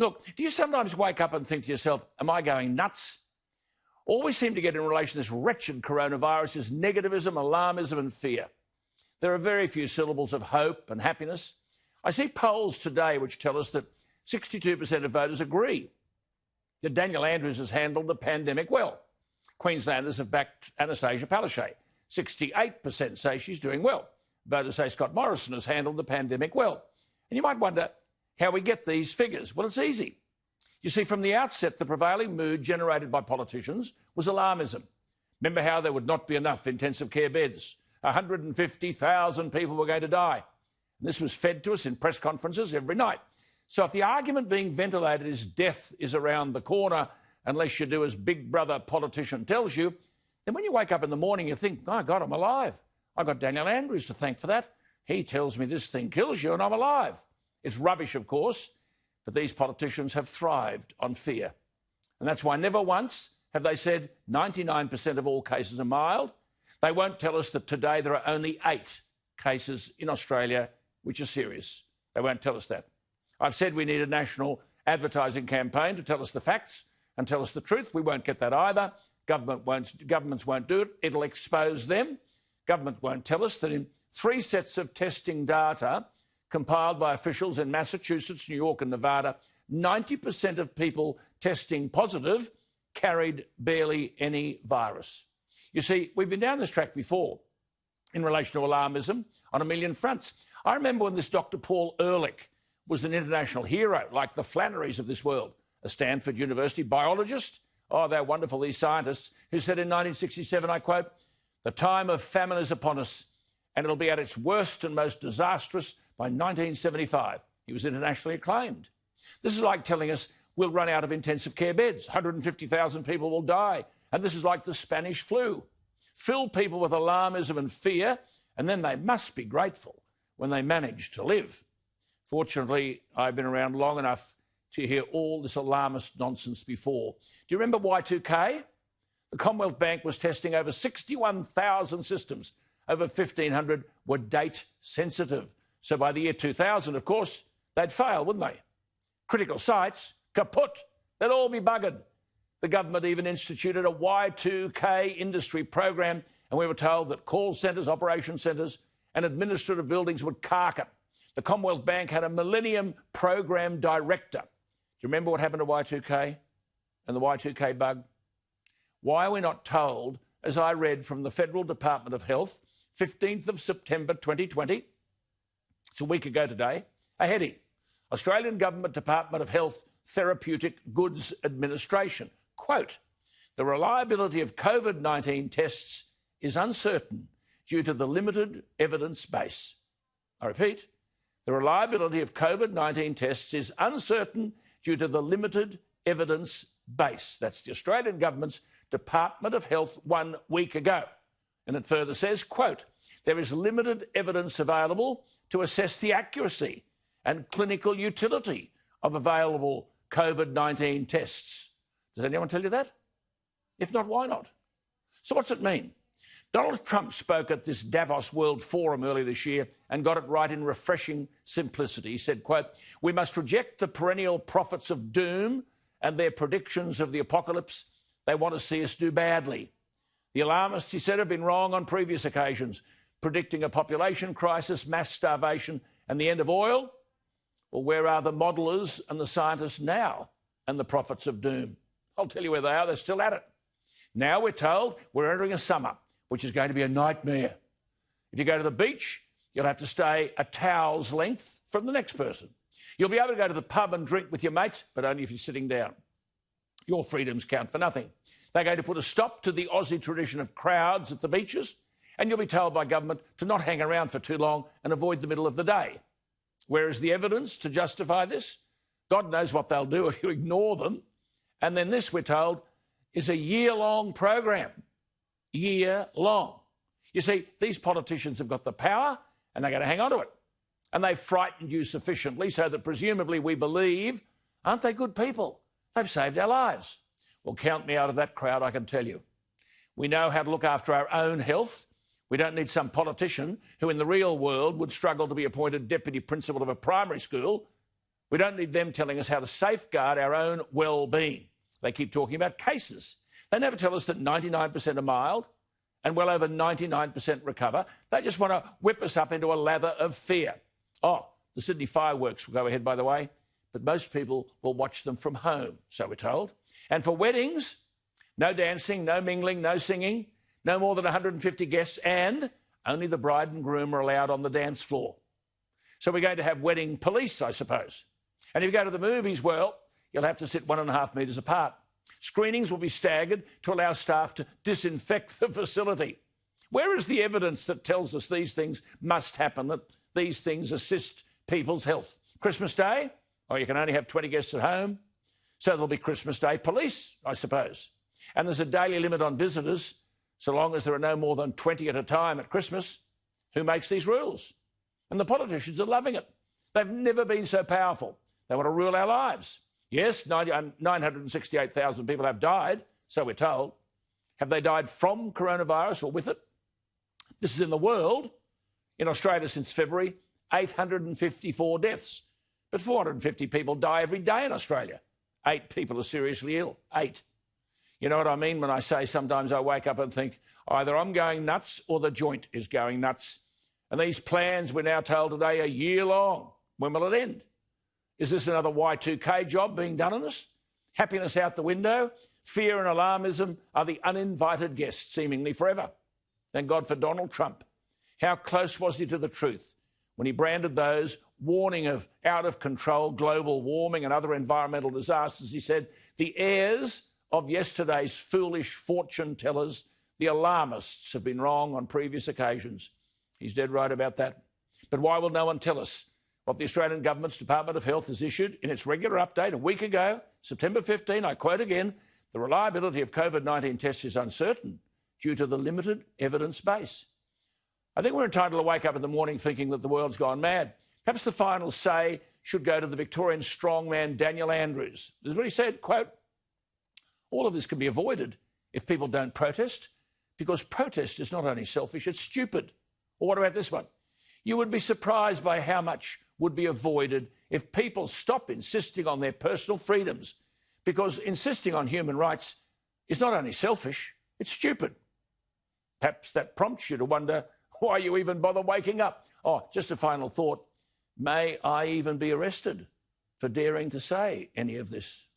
Look, do you sometimes wake up and think to yourself, am I going nuts? All we seem to get in relation to this wretched coronavirus is negativism, alarmism and fear. There are very few syllables of hope and happiness. I see polls today which tell us that 62% of voters agree that Daniel Andrews has handled the pandemic well. Queenslanders have backed Anastasia Palaszczuk. 68% say she's doing well. Voters say Scott Morrison has handled the pandemic well. And you might wonder how we get these figures. Well, it's easy. You see, from the outset, the prevailing mood generated by politicians was alarmism. Remember how there would not be enough intensive care beds? 150,000 people were going to die. And this was fed to us in press conferences every night. So if the argument being ventilated is death is around the corner unless you do as Big Brother politician tells you, then when you wake up in the morning you think, oh, God, I'm alive. I've got Daniel Andrews to thank for that. He tells me this thing kills you and I'm alive. It's rubbish, of course, but these politicians have thrived on fear. And that's why never once have they said 99% of all cases are mild. They won't tell us that today there are only 8 cases in Australia which are serious. They won't tell us that. I've said we need a national advertising campaign to tell us the facts and tell us the truth. We won't get that either. Governments won't do it. It'll expose them. Government won't tell us that in 3 sets of testing data compiled by officials in Massachusetts, New York and Nevada, 90% of people testing positive carried barely any virus. You see, we've been down this track before in relation to alarmism on a million fronts. I remember when this Dr. Paul Ehrlich was an international hero, like the Flannerys of this world, a Stanford University biologist. Oh, they're wonderful, these scientists, who said in 1967, I quote, "The time of famine is upon us, and it'll be at its worst and most disastrous by 1975. He was internationally acclaimed. This is like telling us we'll run out of intensive care beds. 150,000 people will die. And this is like the Spanish flu. Fill people with alarmism and fear, and then they must be grateful when they manage to live. Fortunately, I've been around long enough to hear all this alarmist nonsense before. Do you remember Y2K? The Commonwealth Bank was testing over 61,000 systems. Over 1,500 were date sensitive. So by the year 2000, of course, they'd fail, wouldn't they? Critical sites, kaput. They'd all be buggered. The government even instituted a Y2K industry program, and we were told that call centres, operation centres and administrative buildings would cark it. The Commonwealth Bank had a Millennium Program Director. Do you remember what happened to Y2K and the Y2K bug? Why are we not told, as I read from the Federal Department of Health, 15th of September 2020, it's a week ago today, a heading, Australian Government Department of Health Therapeutic Goods Administration. Quote, the reliability of COVID-19 tests is uncertain due to the limited evidence base. I repeat, the reliability of COVID-19 tests is uncertain due to the limited evidence base. That's the Australian Government's Department of Health 1 week ago. And it further says, quote, there is limited evidence available to assess the accuracy and clinical utility of available COVID-19 tests. Does anyone tell you that? If not, why not? So what's it mean? Donald Trump spoke at this Davos World Forum earlier this year and got it right in refreshing simplicity. He said, quote, we must reject the perennial prophets of doom and their predictions of the apocalypse. They want to see us do badly. The alarmists, he said, have been wrong on previous occasions, predicting a population crisis, mass starvation and the end of oil. Well, where are the modelers and the scientists now and the prophets of doom? I'll tell you where they are. They're still at it. Now we're told we're entering a summer, which is going to be a nightmare. If you go to the beach, you'll have to stay a towel's length from the next person. You'll be able to go to the pub and drink with your mates, but only if you're sitting down. Your freedoms count for nothing. They're going to put a stop to the Aussie tradition of crowds at the beaches, and you'll be told by government to not hang around for too long and avoid the middle of the day. Where is the evidence to justify this? God knows what they'll do if you ignore them. And then this, we're told, is a year-long program. Year-long. You see, these politicians have got the power and they're going to hang on to it. And they've frightened you sufficiently so that presumably we believe, aren't they good people? They've saved our lives. Well, count me out of that crowd, I can tell you. We know how to look after our own health. We don't need some politician who in the real world would struggle to be appointed deputy principal of a primary school We don't need them telling us how to safeguard our own well-being. They keep talking about cases. They never tell us that 99% are mild and well over 99% recover. They just want to whip us up into a lather of fear. Oh, the Sydney fireworks will go ahead, by the way, but most people will watch them from home, so we're told. And for weddings, no dancing, no mingling, no singing, no more than 150 guests, and only the bride and groom are allowed on the dance floor. So we're going to have wedding police, I suppose. And if you go to the movies, well, you'll have to sit 1.5 metres apart. Screenings will be staggered to allow staff to disinfect the facility. Where is the evidence that tells us these things must happen, that these things assist people's health? Christmas Day? Oh, you can only have 20 guests at home. So there'll be Christmas Day police, I suppose. And there's a daily limit on visitors, so long as there are no more than 20 at a time at Christmas. Who makes these rules? And the politicians are loving it. They've never been so powerful. They want to rule our lives. Yes, 968,000 people have died, so we're told. Have they died from coronavirus or with it? This is in the world. In Australia since February, 854 deaths. But 450 people die every day in Australia. 8 people are seriously ill. 8. You know what I mean when I say sometimes I wake up and think either I'm going nuts or the joint is going nuts. And these plans, we're now told today, are a year long. When will it end? Is this another Y2K job being done on us? Happiness out the window? Fear and alarmism are the uninvited guests, seemingly forever. Thank God for Donald Trump. How close was he to the truth when he branded those warning of out-of-control global warming and other environmental disasters? He said, the heirs of yesterday's foolish fortune tellers, the alarmists, have been wrong on previous occasions. He's dead right about that. But why will no one tell us what the Australian Government's Department of Health has issued in its regular update a week ago, September 15, I quote again, the reliability of COVID-19 tests is uncertain due to the limited evidence base. I think we're entitled to wake up in the morning thinking that the world's gone mad. Perhaps the final say should go to the Victorian strongman Daniel Andrews. This is what he said, quote, all of this can be avoided if people don't protest, because protest is not only selfish, it's stupid. Or what about this one? You would be surprised by how much would be avoided if people stop insisting on their personal freedoms, because insisting on human rights is not only selfish, it's stupid. Perhaps that prompts you to wonder why you even bother waking up. Oh, just a final thought. May I even be arrested for daring to say any of this?